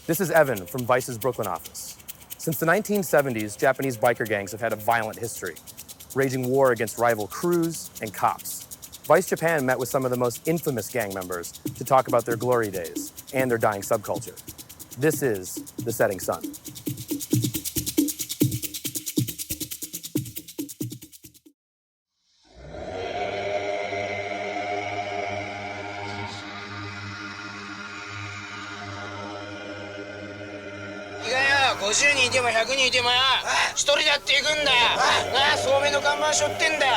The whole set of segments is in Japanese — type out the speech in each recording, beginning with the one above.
This is Evan from Vice's Brooklyn office. Since the 1970s, Japanese biker gangs have had a violent history, raging war against rival crews and cops. Vice Japan met with some of the most infamous gang members to talk about their glory days and their dying subculture. This is The Setting Sun.いや50人いても100人いてもよ一人だって行くんだよなあ聡明の看板背負ってんだよ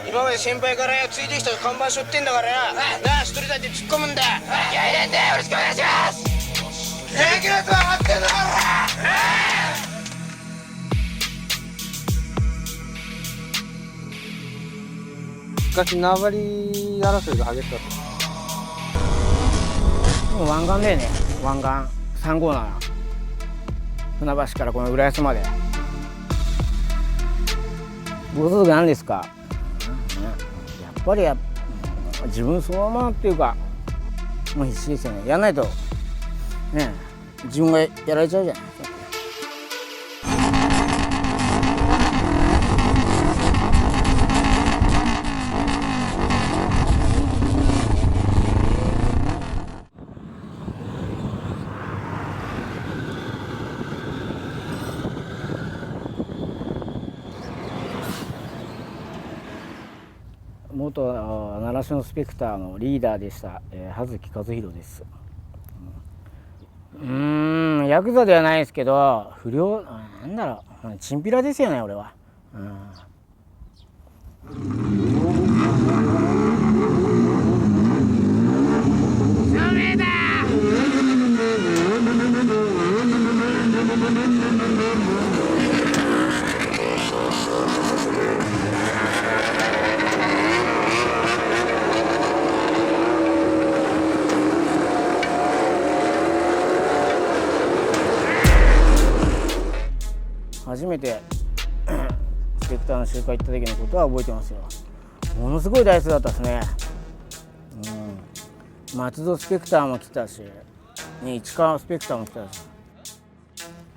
今まで先輩からよついてきた看板背負ってんだからよなあ一人だって突っ込むんだよ気合い入れんだよよろしくお願いします平気なやつは待ってんだから昔縄張り争いが激しかったもう湾岸だよね湾岸357船橋からこの浦安までご存知何ですか、やっぱり自分そのままっていうかもう必死ですよねやんないとね自分がやられちゃうじゃない。元習志野スペクターのリーダーでした、葉月和弘です。ヤクザではないですけど不良なんだろうチンピラですよね俺は。ダメだ初めてスペクターの集会行った時のことは覚えてますよ。ものすごい台数だったですね。松戸スペクターも来たし、市川スペクターも来たし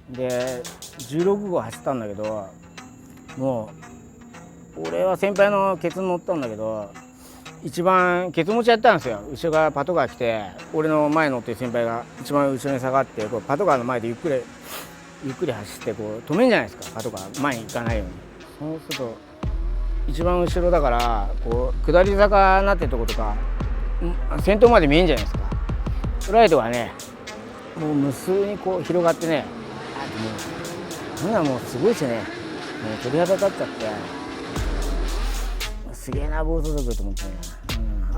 で16号走ったんだけどもう俺は先輩のケツに乗ったんだけど一番ケツ持ちやったんですよ。後ろからパトカー来て俺の前乗ってる先輩が一番後ろに下がってこうパトカーの前でゆっくり走ってこう止めんじゃないですかパトカー前に行かないように。そうすると一番後ろだからこう下り坂になってるとことか先頭まで見えんじゃないですか。ライトがねもう無数にこう広がってねもうすごいですね。鳥肌立っちゃってすげえな暴走族と思ってね、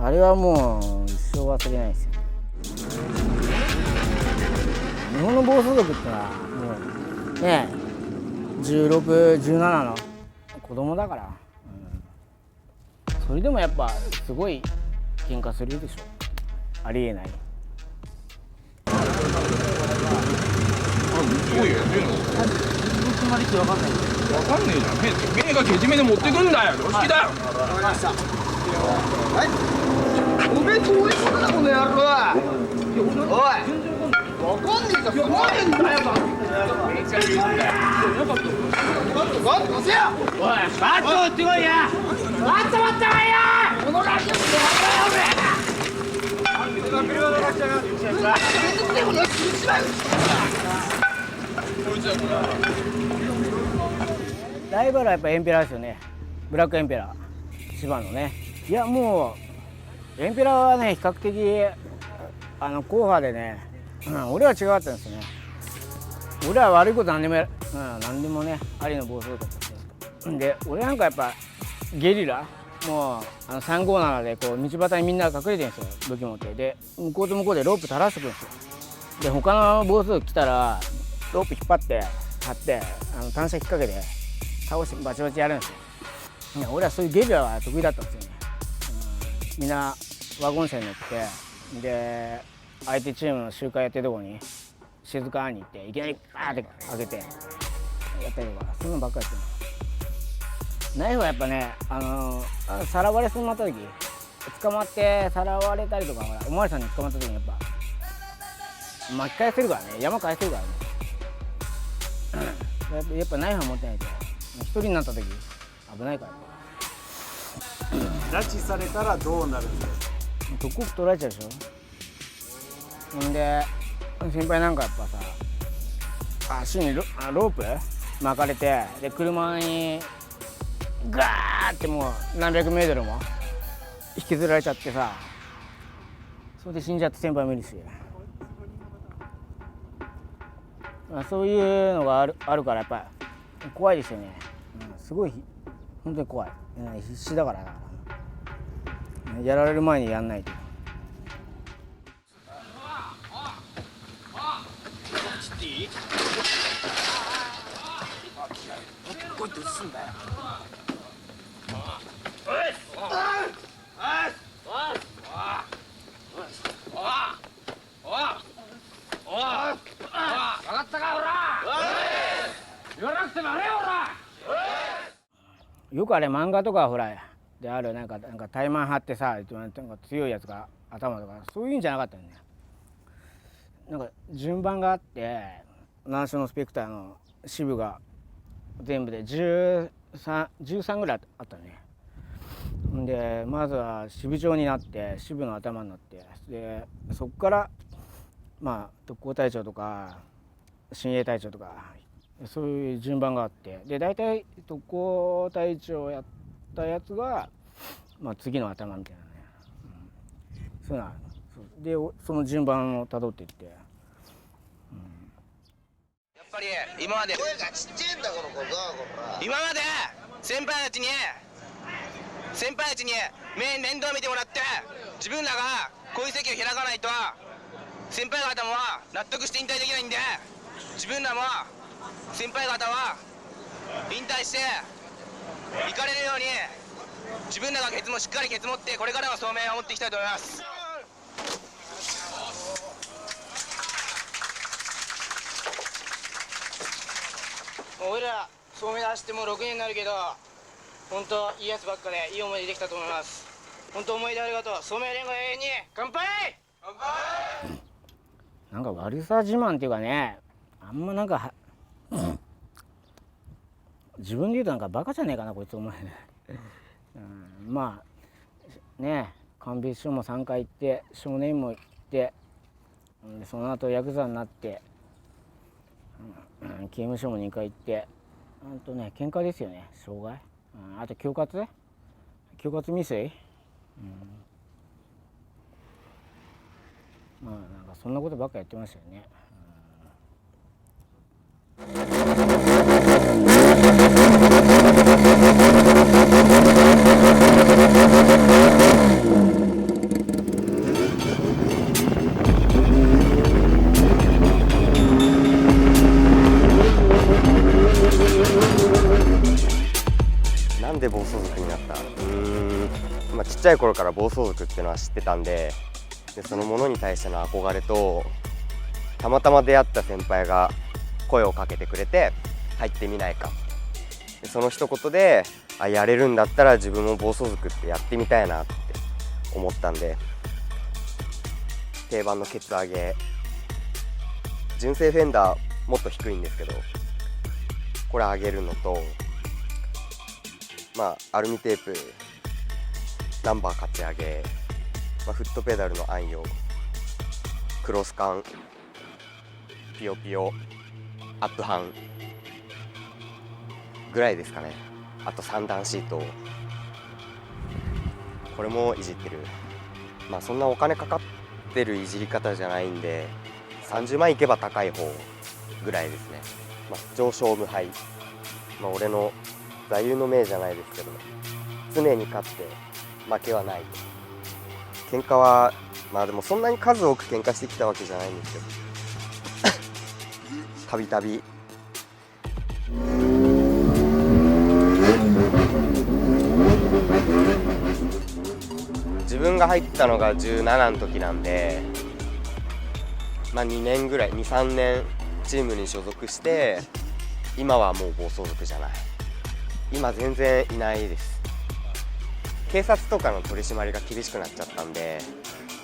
あれはもう一生忘れないですよ。日本の暴走族ってのはもうね16、17の子供だから、それでもやっぱすごい喧嘩するでしょ。ありえない。まで分かんない。分かんねえじゃん。てめえがけじめで持ってくんだよ。常識だよ。わかりました。はい。おめえ遠いことだこの野郎。おい。分かんねえじゃん。怖いんだよ。めっちゃ言うんだよ。バット貸せよ。おい。バット持ってこいや。バット持ってこいや。このラジオでやめろよおめえ。ライバルはやっぱエンペラーですよね。ブラックエンペラー千葉のね。いやもうエンペラーはね比較的硬派でね、俺は違かったんですよね。俺は悪いこと何でもねありの暴走族だったんですで俺なんかやっぱゲリラもう357でこう道端にみんな隠れてるんですよ武器持ってで向こうと向こうでロープ垂らしてくるんですよ。で他の暴走族来たらロープ引っ張って張って単車引っ掛けて倒してバチバチやるんですよ。いや俺はそういうゲリラは得意だったんですよね。みんなワゴン車に乗ってで相手チームの集会やってるとこに静かに行っていきなりバーって開けてやったりとかそういうのばっかりやってる。ナイフはやっぱねさらわれそうになった時捕まってさらわれたりとかほらお巡りさんに捕まった時にやっぱ巻き返せるからね、山返せるからね。やっぱナイフは持ってないと一人になった時危ないからね。拉致されたらどうなるんですか？特攻取られちゃうでしょ。ほんで先輩なんかやっぱさ、足にロープ巻かれて、で車にガーってもう何百メートルも引きずられちゃってさ、それで死んじゃって先輩もいるし、そういうのがあるからやっぱり怖いですよね。すごい本当に怖い。必死だからやられる前にやんないと。こいつすんだよ。よくあれ漫画とかほらであるなんかタイマン張ってさ、なんか強いやつが頭とかそういうんじゃなかったんだよ。なんか順番があって、ナショナルスペクターの支部が全部で13ぐらいあったね。でまずは支部長になって支部の頭になって、でそこからまあ特攻隊長とか親衛隊長とかそういう順番があって、で大体特攻隊長やったやつが、まあ、次の頭みたいなね、そういうのある。でその順番をたどっていって、やっぱり今まで声がちっちゃいんだこの子が今まで先輩たちに面倒見てもらって、自分らがこういう席を開かないと先輩方も納得して引退できないんで、自分らも先輩方は引退して行かれるように自分らがしっかりケツ持ってこれからの聡明を持っていきたいと思います。もう俺ら聡明で走ってもう6年になるけど、本当いいやつばっかでいい思い出できたと思います。本当思い出ありがとう。聡明連合永遠に乾杯。なんか悪さ自慢っていうかね、あんまなんか自分で言うとなんかバカじゃねえかなこいつお前ね。まあね、鑑別所も3回行って少年も行って、その後ヤクザになって、刑務所も2回行って、喧嘩ですよね、傷害、あと恐喝未遂、まあなんかそんなことばっかやってましたよね。なんで暴走族になった？まあ、ちっちゃい頃から暴走族っていうのは知ってたんで、そのものに対しての憧れと、たまたま出会った先輩が声をかけてくれて入ってみないか、でその一言でやれるんだったら自分も暴走族ってやってみたいなって思ったんで、定番のケツ上げ、純正フェンダーもっと低いんですけどこれ上げるのと、まあアルミテープナンバーかち上げ、フットペダルの暗陽、クロスカン、ピヨピヨ、アップハンぐらいですかね。あと3段シート、これもいじってる。まあそんなお金かかってるいじり方じゃないんで、30万いけば高い方ぐらいですね。上昇無敗、俺の座右の銘じゃないですけど、常に勝って負けはない。喧嘩はでもそんなに数多く喧嘩してきたわけじゃないんですけどたびたび自分が入ったのが17の時なんで、2年ぐらい、2、3年チームに所属して、今はもう暴走族じゃない。今全然いないです。警察とかの取り締まりが厳しくなっちゃったんで、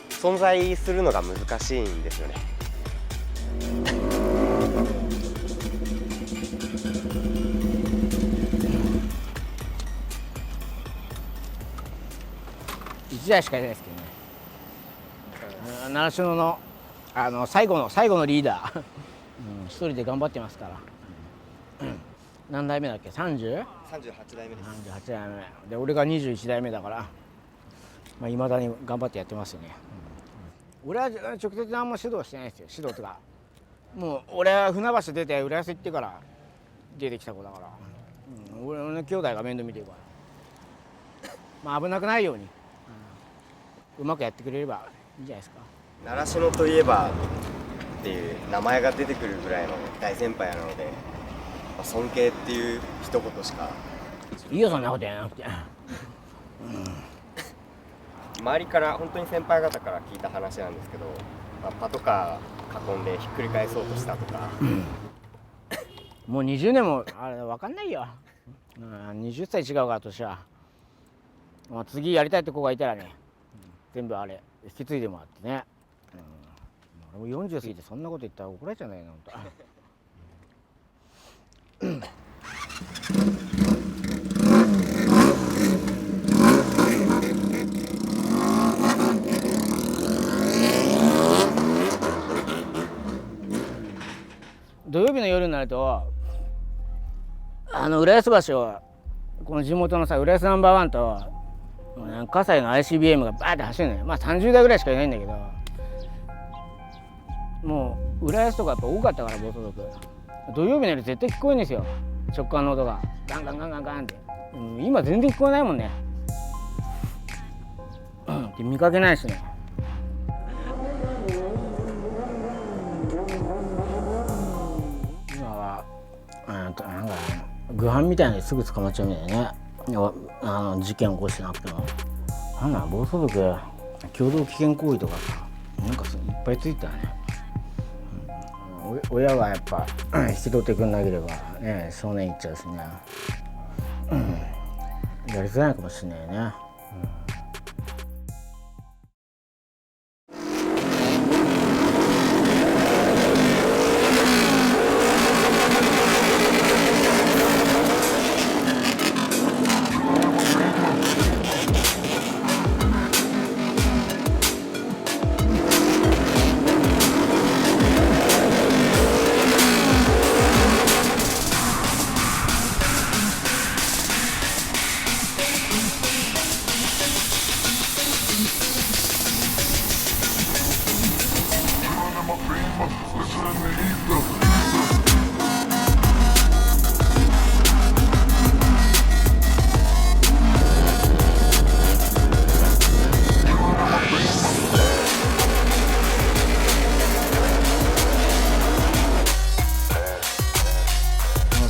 存在するのが難しいんですよね。1台しかいないですけどね。習志野の最後のリーダー一人で頑張ってますから。何代目だっけ？ 30？ 38代目です。38代目で、俺が21代目だから、まあ、未だに頑張ってやってますよね。俺は直接何も指導してないですよ。指導とかもう俺は船橋出て浦安行ってから出てきた子だから、俺の兄弟が面倒見てるから、まあ、危なくないように、うまくやってくれればいいんじゃないですか。習志野といえばっていう名前が出てくるぐらいの大先輩なので、尊敬っていう一言しか。いいよ、そんなことやらなくて。周りから本当に先輩方から聞いた話なんですけど、パトカー囲んでひっくり返そうとしたとか、もう20年もあれ分かんないよ。20歳違うから年は。まあ、次やりたいって子がいたらね、全部あれ引き継いでもらってね。俺も40過ぎてそんなこと言ったら怒られちゃうんだよな、本当。土曜日の夜になると浦安橋をこの地元のさ浦安ナンバーワンと葛西の ICBM がバーって走るのよ。まあ30台ぐらいしかいないんだけど、もう浦安とかやっぱ多かったから、暴走族土曜日の夜絶対聞こえるんですよ、直感の音がガンガンガンガンガンって。今全然聞こえないもんね。で見かけないしね。今はなんか具犯みたいなのですぐ捕まっちゃうんだよね。事件起こしてなくても。なんだ暴走族共同危険行為とかなんかいっぱいついてたね。親がやっぱ引き取ってくんなければね、少年行っちゃうしね、やりづらいのかもしれないね。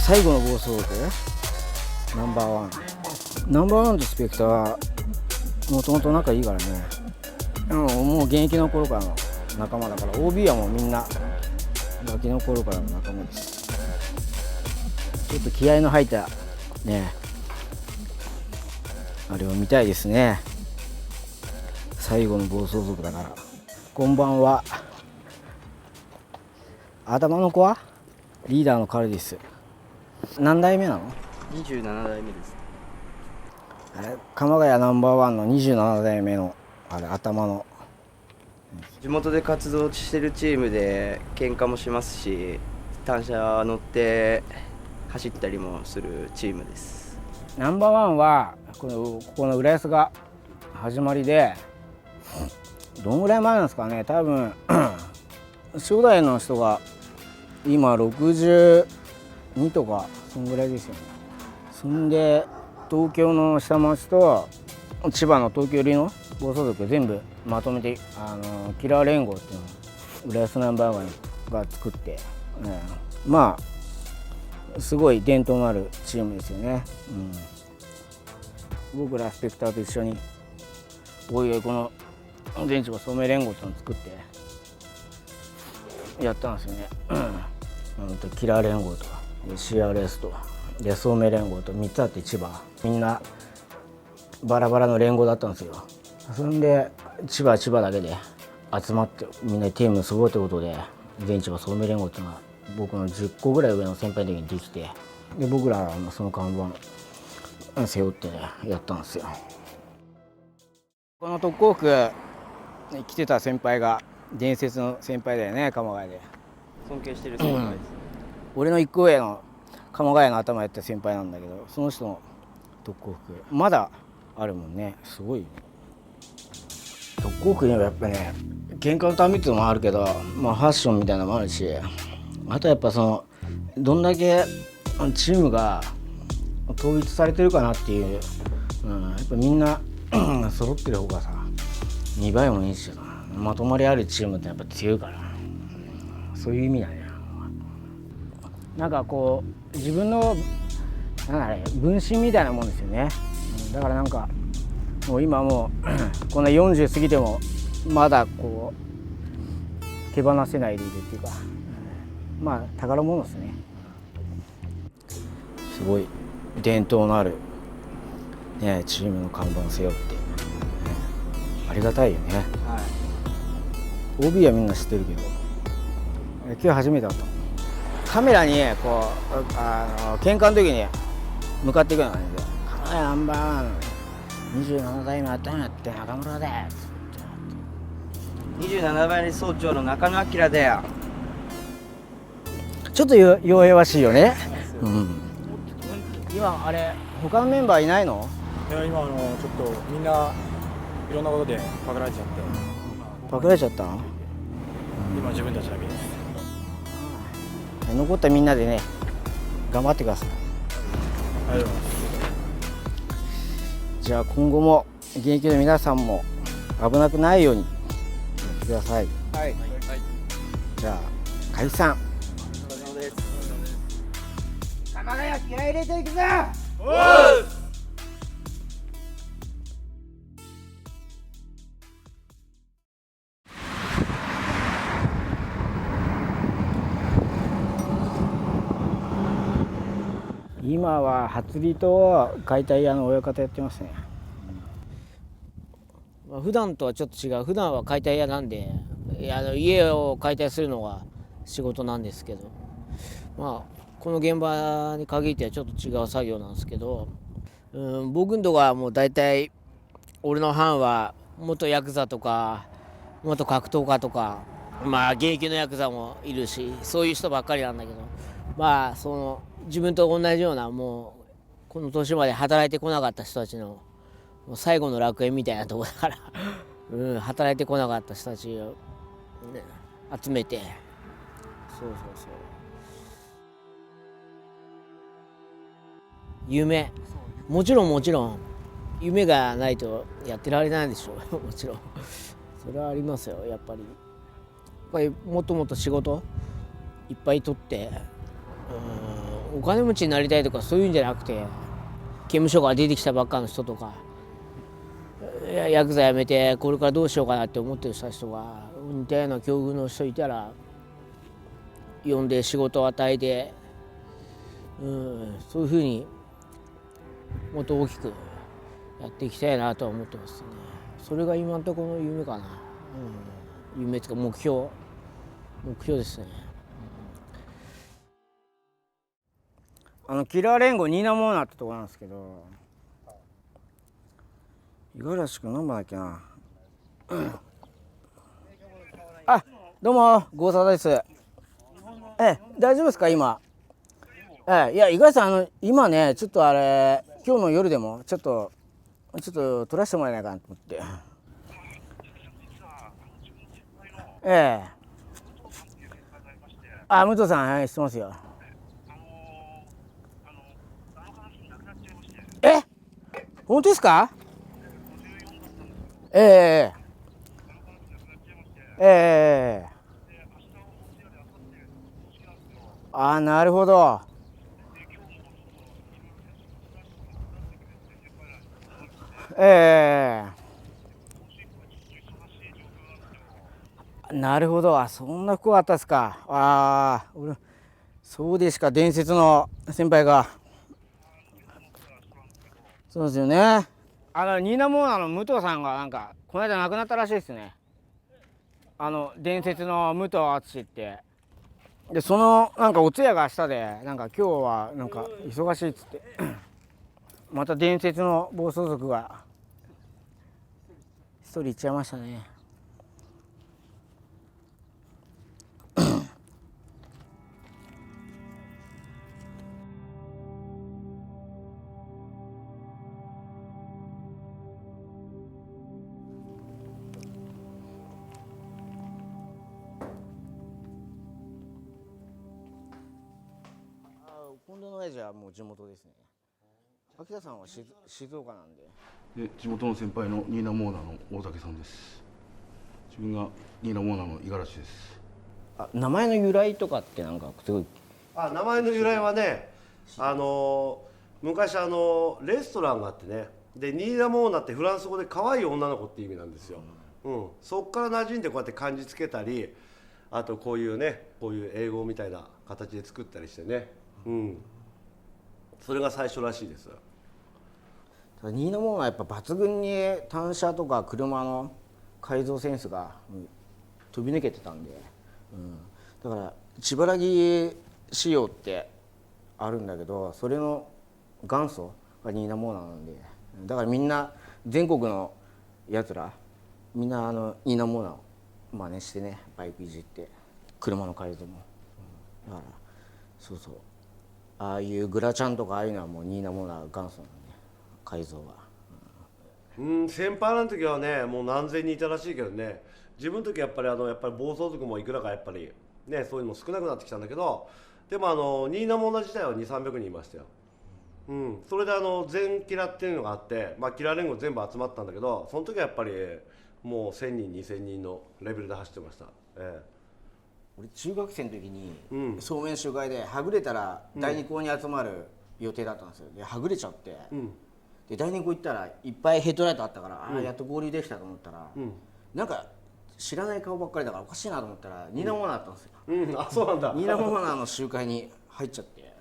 最後の暴走族ナンバーワンとスペクターはもともと仲いいからね。もう現役の頃からの仲間だから、 OB はもうみんなガキの頃からの仲間です。ちょっと気合いの入ったねあれを見たいですね。最後の暴走族だから。こんばんは。頭の子はリーダーの彼です。何代目なの27代目です。あれ鎌ヶ谷ナンバーワンの27代目のあれ頭の。地元で活動してるチームで喧嘩もしますし、単車乗って走ったりもするチームです。ナンバーワンはここの浦安が始まりで、どんぐらい前なんですかね。多分初代の人が今62とかそんぐらいですよね。そんで東京の下町と千葉の東京寄りの暴走族全部まとめてキラー連合っていうのを浦安ナンバーワンが作って、まあすごい伝統のあるチームですよね。僕らスペクターと一緒においおいこの全千葉聡明連合っていうのを作ってやったんですよね。キラー連合とかCRS とで聡明連合と3つあって、千葉みんなバラバラの連合だったんですよ。そんで千葉だけで集まってみんなチームすごいってことで全千葉聡明連合っていうのが僕の10個ぐらい上の先輩の時にできて、で僕らはその看板背負ってねやったんですよ。この特攻服来てた先輩が伝説の先輩だよね、鎌ヶ谷で。尊敬してる先輩です。俺の1個上の鎌ヶ谷の頭やった先輩なんだけど、その人の特攻服まだあるもんね。すごいよ。特攻服にはやっぱね、喧嘩のためっていうのもあるけど、まあ、ファッションみたいなのもあるし、あとやっぱそのどんだけチームが統一されてるかなっていう、やっぱみんな揃ってる方がさ2倍もいいし、まとまりあるチームってやっぱ強いから、そういう意味だね。なんかこう自分の分身みたいなもんですよね。だからなんかもう今もうこんな40過ぎてもまだこう手放せないでいるっていうか、まあ宝物ですね。すごい伝統のある、ね、チームの看板を背負って、ありがたいよね。はい、OB はみんな知ってるけど、今日初めて会った。カメラにこう喧嘩の時に向かっていくのがね、カメラナンバーワン27代目あったんやって中村で27倍総長の中野明だよ。ちょっと弱々しいよね。今あれ他のメンバーいないの？いや今ちょっとみんないろんなことでパクられちゃってパクられちゃったの？今自分たちだけです。残ったみんなでね頑張ってください。ありがとうございます。じゃあ今後も現役の皆さんも危なくないようにやってください。はい。じゃあ解散。お疲れ様です。鎌ヶ谷気合い入れていくぞ。今は初利と解体屋の親方やってますね。普段とはちょっと違う。普段は解体屋なんで、家を解体するのが仕事なんですけど、まあこの現場に限ってはちょっと違う作業なんですけど、僕んとこはもう大体俺の班は元ヤクザとか元格闘家とか、まあ現役のヤクザもいるし、そういう人ばっかりなんだけど、まあその自分と同じようなもうこの年まで働いてこなかった人たちのもう最後の楽園みたいなとこだから働いてこなかった人たちを、ね、集めて、そう夢、もちろん夢がないとやってられないでしょもちろんそれはありますよ。やっぱりもっともっと仕事いっぱい取って、お金持ちになりたいとかそういうんじゃなくて、刑務所から出てきたばっかの人とかヤクザやめてこれからどうしようかなって思ってる人が似たような境遇の人いたら呼んで仕事を与えて、そういうふうにもっと大きくやっていきたいなとは思ってますね。それが今のところの夢かな。夢というか目標ですね。キラー連合ニーナモーナってとこなんですけど、五十嵐君何番だっけな。あ、どうも郷澤です。大丈夫ですか今。いや五十嵐さん今ねちょっとあれ今日の夜でもちょっと撮らせてもらえないかなと思って。武藤さん、はい、知ってますよ。本当ですか？なるほど。なるほど。そんな不幸あったですか。俺そうですか。伝説の先輩が。そうですよね。ニーナモーナの武藤さんがなんかこの間亡くなったらしいですね。伝説の武藤敦ってでそのなんかお通夜が明日でなんか今日はなんか忙しいっつってまた伝説の暴走族が一人行っちゃいましたね。近藤の親父はもう地元ですね。秋田さんは静岡なんで。地元の先輩のニーナ・モーナの大竹さんです。自分がニーナ・モーナの五十嵐です。名前の由来とかってなんかすごい。名前の由来はね、昔レストランがあってね、でニーナ・モーナってフランス語で可愛い女の子って意味なんですよ。そこから馴染んでこうやって漢字つけたり、あとこういう英語みたいな形で作ったりしてね。それが最初らしいです。ニーナ・モーナはやっぱ抜群に単車とか車の改造センスが飛び抜けてたんで、だから自腹木仕様ってあるんだけどそれの元祖がニーナ・モーナなんで、だからみんな全国のやつらみんなニーナ・モーナを真似してねバイクいじって車の改造も、だからそうああいうグラチャンとかああいうのはもうニーナ・モーナが元祖なんで改造は。先輩の時はねもう何千人いたらしいけどね、自分の時はやっぱり暴走族もいくらかやっぱりねそういうのも少なくなってきたんだけど、でもニーナ・モーナ自体は200-300人いましたよ。それで全キラっていうのがあって、キラ連合全部集まったんだけど、その時はやっぱりもう1000人2000人のレベルで走ってました。俺中学生の時にそうめん集会ではぐれたら第二校に集まる予定だったんですよ。ではぐれちゃって、で第二校行ったらいっぱいヘッドライトあったから、やっと合流できたと思ったら、なんか知らない顔ばっかりだからおかしいなと思ったらニーナ・モーナだったんですよ。そうなんだ。ニーナ・モーナの集会に入っちゃって、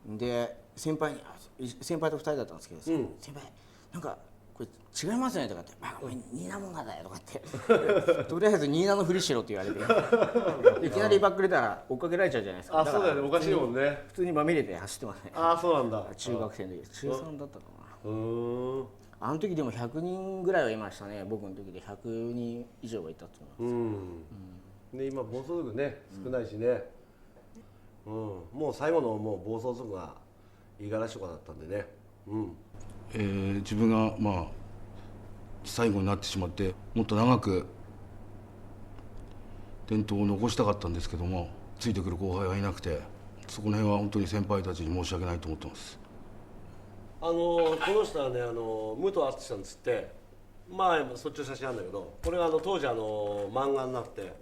で先輩と2人だったんですけど、先輩なんかこれ違いますねとかって「お前ニーナ・モーナだよ」とかってとりあえずニーナのふりしろって言われていきなりバックれたら追っかけられちゃうじゃないですか。そうだよね、おかしいもんね。普通にまみれて走ってますね。そうなんだ。中学生の時中3だったかな。あの時でも100人ぐらいはいましたね。僕の時で100人以上はいたと思います。で今暴走族ね少ないしね、もう最後のもう暴走族が五十嵐とかだったんでね。自分が最後になってしまってもっと長く伝統を残したかったんですけども、ついてくる後輩はいなくて、そこの辺は本当に先輩たちに申し訳ないと思ってます。この人はね武藤敦さんっつって、そっちの写真あるんだけど、これが当時漫画になって、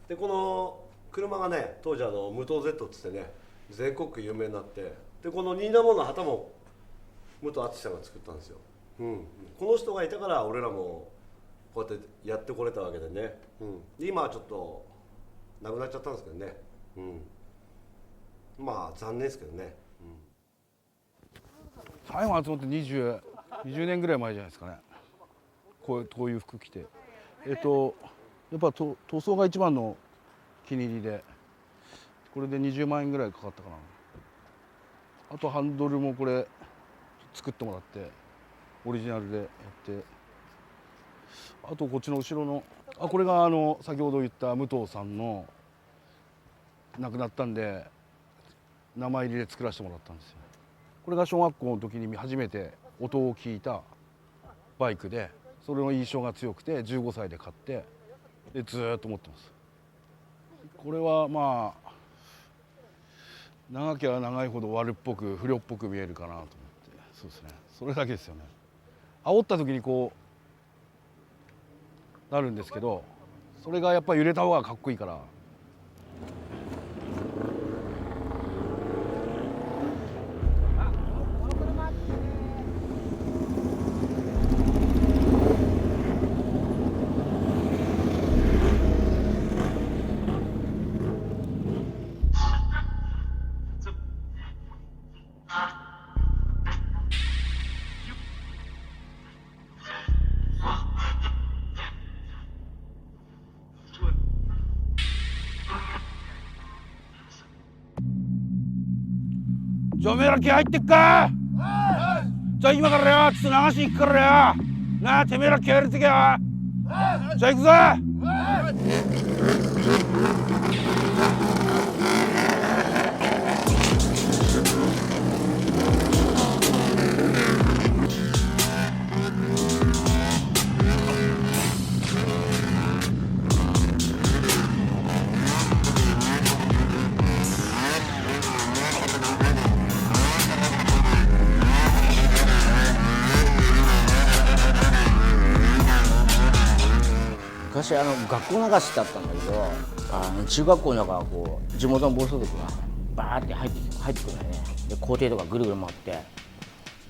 でこの車がね当時武藤 Z っつってね全国区有名になって、でこのニーナ・モーナの旗も武藤敦さんが作ったんですよ。この人がいたから俺らもこうやってやってこれたわけでね。今はちょっとなくなっちゃったんですけどね。残念ですけどね。最後集まって20年ぐらい前じゃないですかね。こういう服着て、やっぱ塗装が一番の気に入りで、これで20万円ぐらいかかったかな。あとハンドルもこれ作ってもらってオリジナルでやって、あとこっちの後ろのこれが先ほど言った武藤さんの亡くなったんで名前入りで作らせてもらったんですよ。これが小学校の時に初めて音を聞いたバイクで、それの印象が強くて15歳で買って、でずーっと持ってます。これは長きゃ長いほど悪っぽく不良っぽく見えるかなと思って、そうですね、それだけですよね。煽った時にこうなるんですけど、それがやっぱり揺れた方がかっこいいから。ちょおめえら気入ってっか。じゃあ今からよちょっと流し行くからよなあ、てめえら気合入れてけよ。じゃあ行くぞ。昔学校流しだったんだけど、中学校の中はこう地元の暴走族がバーって入ってくるんだよね。で校庭とかぐるぐる回って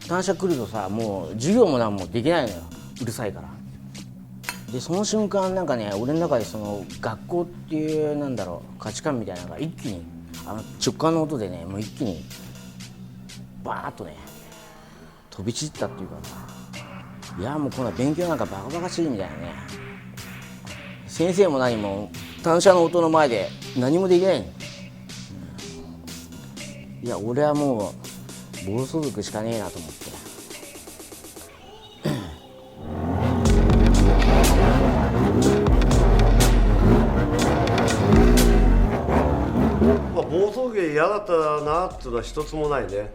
単車来るとさ、もう授業もなんもできないのよ、うるさいから。でその瞬間なんかね、俺の中でその学校っていうなんだろう価値観みたいなのが一気に直感の音でね、もう一気にバーッとね飛び散ったっていうか、いやもうこんな勉強なんかバカバカしいみたいなね。先生も何も単車の音の前で何もできないの。いや俺はもう暴走族しかねえなと思って。暴走芸嫌だったなっていうのは一つもないね。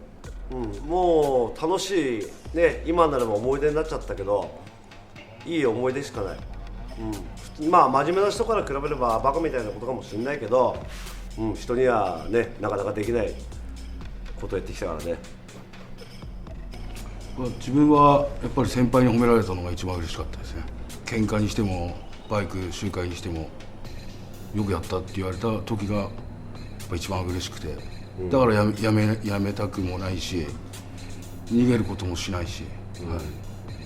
もう楽しいね、今ならば思い出になっちゃったけど、いい思い出しかない。まあ真面目な人から比べればバカみたいなことかもしれないけど、人にはねなかなかできないことをやってきたからね。自分はやっぱり先輩に褒められたのが一番嬉しかったですね。喧嘩にしてもバイク周回にしてもよくやったって言われた時がやっぱ一番嬉しくて、だからやめたくもないし逃げることもしないし、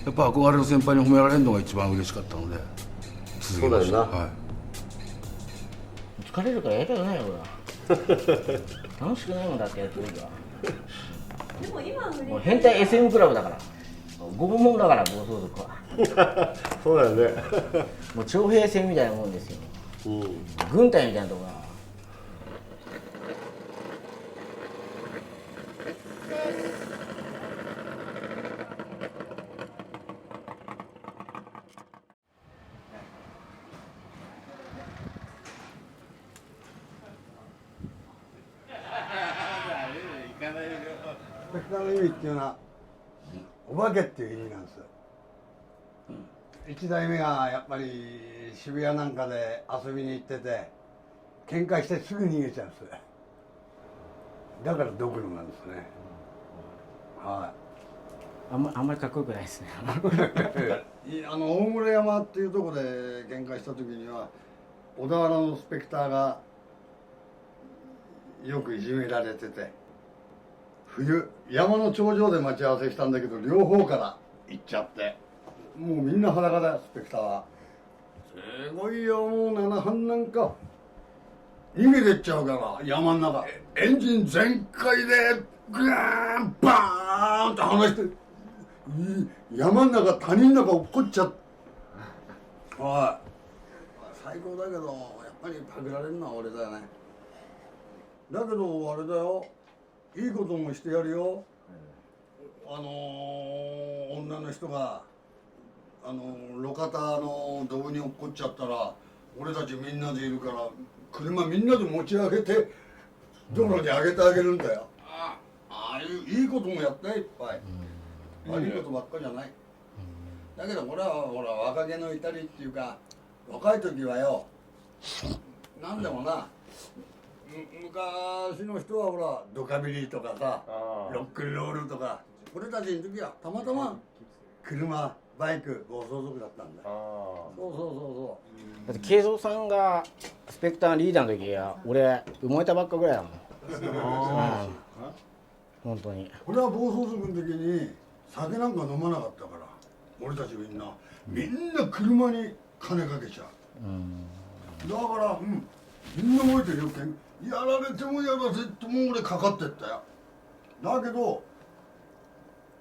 やっぱ憧れの先輩に褒められるのが一番嬉しかったので続けました。そうだよな。疲れるからやりたくないよ俺は。楽しくないもんだってやってるから。でも今はもう変態 SM クラブだから、ゴムもんだから暴走族は。そうだよね。もう徴兵制みたいなもんですよ。軍隊みたいなとこが。スペクターの意味っていうのはお化けっていう意味なんですよ。1代目がやっぱり渋谷なんかで遊びに行ってて喧嘩してすぐ逃げちゃうんです。だからドクロなんですね。はい。あんまりかっこよくないですね。大室山っていうところで喧嘩した時には小田原のスペクターがよくいじめられてて、冬山の頂上で待ち合わせしたんだけど両方から行っちゃって、もうみんな裸だよスペクターは。すごいよ、もう7班なんか逃げてっちゃうから山の中エンジン全開でグーンバーンって離して山の中谷の中落っこっちゃって、最高だけどやっぱりパクられるのは俺だよね。だけどあれだよ、いいこともしてやるよ。女の人が路肩のドブに落っこっちゃったら俺たちみんなでいるから車みんなで持ち上げて道路に上げてあげるんだよ。ああいういいこともやったよいっぱい。悪いことばっかじゃない。だけど俺はほら若気の至りっていうか、若い時はよ何でもな、昔の人はほらドカビリーとかさロックンロールとか、俺たちの時はたまたま車バイク暴走族だったんだ。そうだって慶三さんがスペクターリーダーの時は俺生まれたばっかぐらいだもん。本当に俺は暴走族の時に酒なんか飲まなかったから、俺たちみんな車に金かけちゃう。だからみんな覚えてるよ。やられてもやらせても俺かかってったよ。だけど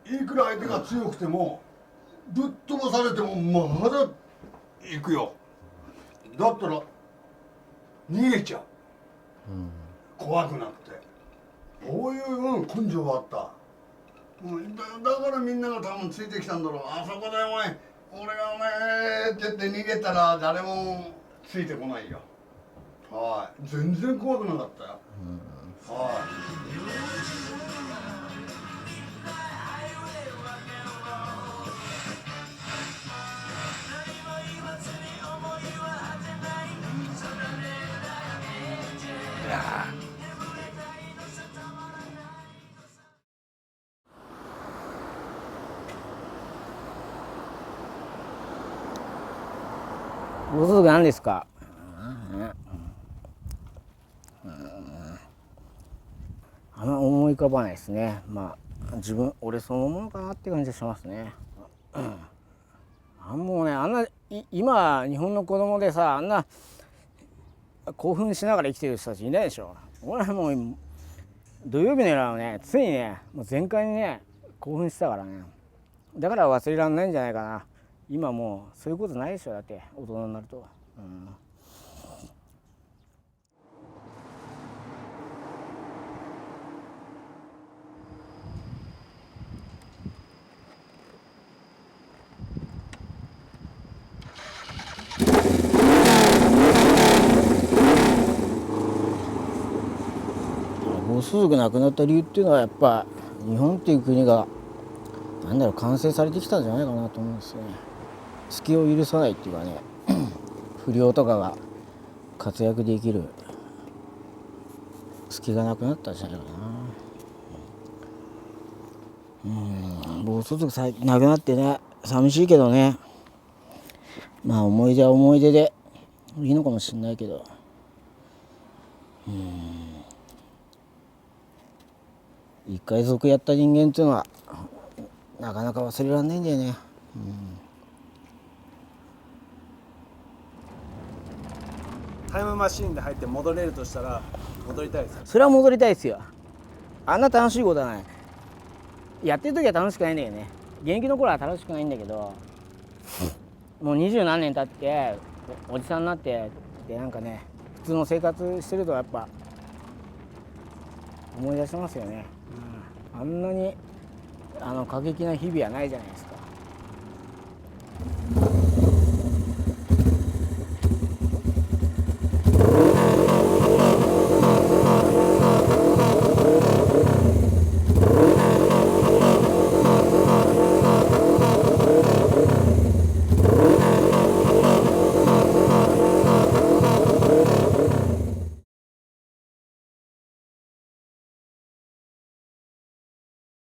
いくら相手が強くてもぶっ飛ばされてもまだ行くよ。だったら逃げちゃう、怖くなって。こういう、根性はあった、だからみんなが多分ついてきたんだろう。あそこでお前俺がお前って言って逃げたら誰もついてこないよ。はい、全然怖くなかったよ。はい。ご相続何ですか？あんま思い浮かばないですね。まあ俺そのものかなって感じがしますね。もうね、あんな今日本の子供でさ、あんな興奮しながら生きてる人たちいないでしょ。俺はもう土曜日の夜はね、ついにね、もう全開にね興奮してたからね。だから忘れられないんじゃないかな。今もうそういうことないでしょ。だって大人になると。暴走族なくなった理由っていうのはやっぱ日本っていう国が完成されてきたんじゃないかなと思うんですよね。隙を許さないっていうかね、不良とかが活躍できる隙がなくなったんじゃないかな。暴走族なくなってね、寂しいけどね、まあ思い出は思い出でいいのかもしれないけど、一回族やった人間っていうのはなかなか忘れられないんだよね。タイムマシーンで入って戻れるとしたら戻りたいですか？それは戻りたいですよ。あんな楽しいことはない。やってる時は楽しくないんだよね。現役の頃は楽しくないんだけど、もう20何年経っておじさんになってでなんかね、普通の生活してるとやっぱ思い出しますよね。あんなに過激な日々はないじゃないですか。